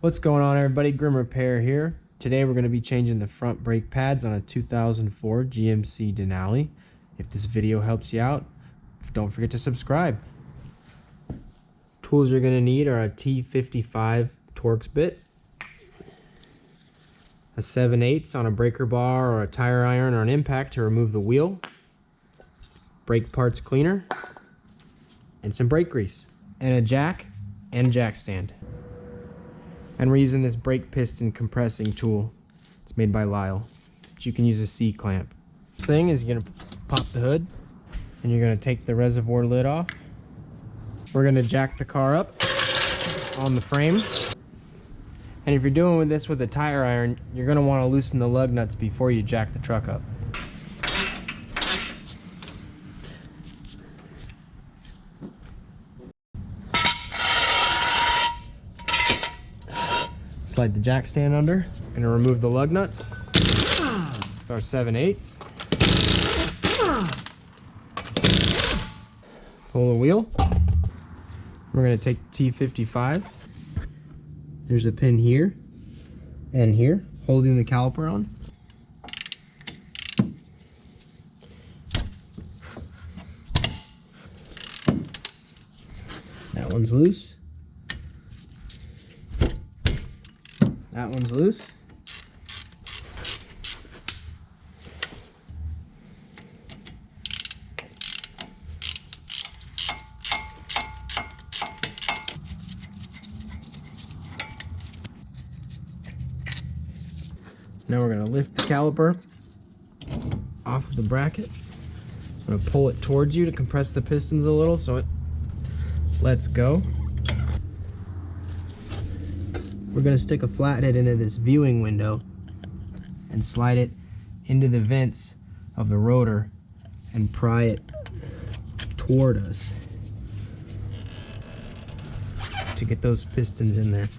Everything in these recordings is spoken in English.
What's going on, everybody? Grim Repair here. Today we're going to be changing the front brake pads on a 2004 GMC Denali. If this video helps you out, don't forget to subscribe. Tools you're going to need are a T55 Torx bit, a 7/8 on a breaker bar or a tire iron or an impact to remove the wheel, brake parts cleaner, and some brake grease, and a jack and jack stand. And we're using this brake piston compressing tool. It's made by Lyle, but you can use a C-clamp. This thing is you're gonna pop the hood and you're gonna take the reservoir lid off. We're gonna jack the car up on the frame. And if you're doing this with a tire iron, you're gonna wanna loosen the lug nuts before you jack the truck up. Slide the jack stand under. Gonna remove the lug nuts with our 7/8. Pull the wheel. We're gonna take T55. There's a pin here and here holding the caliper on. That one's loose. That one's loose. Now we're going to lift the caliper off of the bracket. I'm going to pull it towards you to compress the pistons a little so it lets go. We're going to stick a flathead into this viewing window and slide it into the vents of the rotor and pry it toward us to get those pistons in there.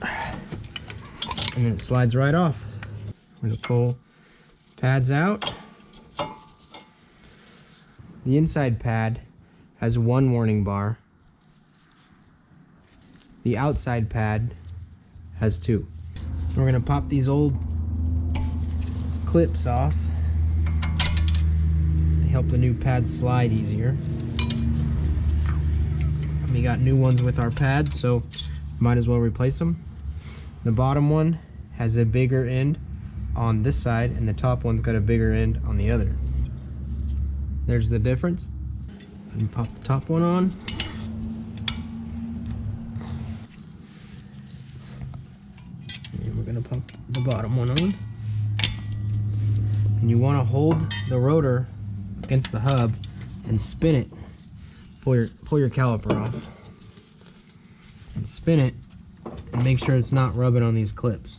And then it slides right off. We're going to pull pads out. The inside pad has one warning bar. The outside pad has two. We're gonna pop these old clips off. They help the new pads slide easier. We got new ones with our pads, so might as well replace them. The bottom one has a bigger end on this side, and the top one's got a bigger end on the other. There's the difference. And pop the top one on. Gonna pop the bottom one on, and you want to hold the rotor against the hub and spin it. Pull your caliper off and spin it, and make sure it's not rubbing on these clips.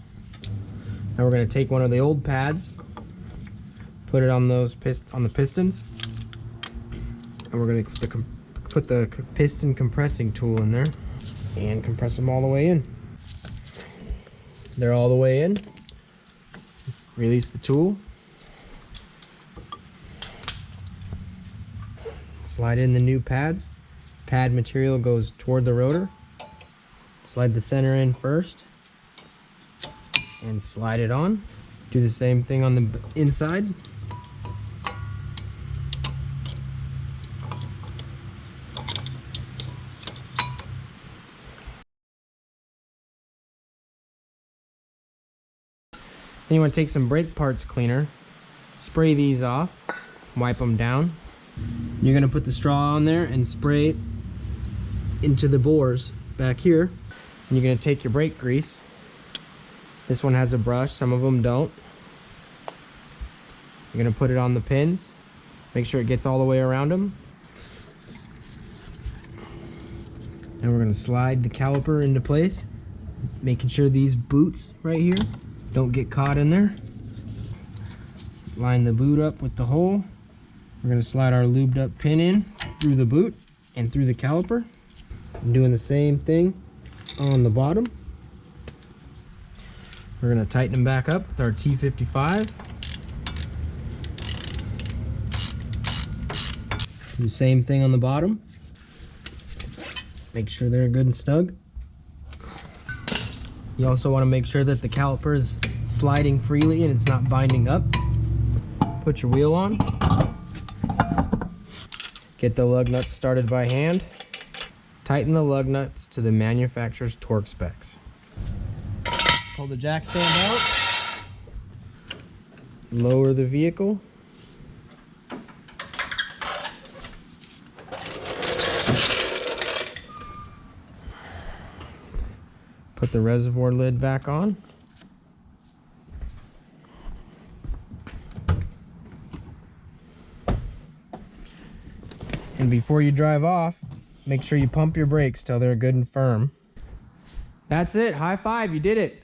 Now we're going to take one of the old pads, put it on those on the pistons, and we're going to put the piston compressing tool in there and compress them all the way in. They're all the way in. Release the tool. Slide in the new pads. Pad material goes toward the rotor. Slide the center in first and slide it on. Do the same thing on the inside. Then you want to take some brake parts cleaner, spray these off, wipe them down. You're going to put the straw on there and spray it into the bores back here. And you're going to take your brake grease. This one has a brush, some of them don't. You're going to put it on the pins. Make sure it gets all the way around them. And we're going to slide the caliper into place, making sure these boots right here don't get caught in there. Line the boot up with the hole. We're going to slide our lubed up pin in through the boot and through the caliper. I'm doing the same thing on the bottom. We're going to tighten them back up with our T55. Do the same thing on the bottom. Make sure they're good and snug. You also want to make sure that the caliper is sliding freely and it's not binding up. Put your wheel on. Get the lug nuts started by hand. Tighten the lug nuts to the manufacturer's torque specs. Pull the jack stand out. Lower the vehicle. Put the reservoir lid back on. And before you drive off, make sure you pump your brakes till they're good and firm. That's it. High five. You did it.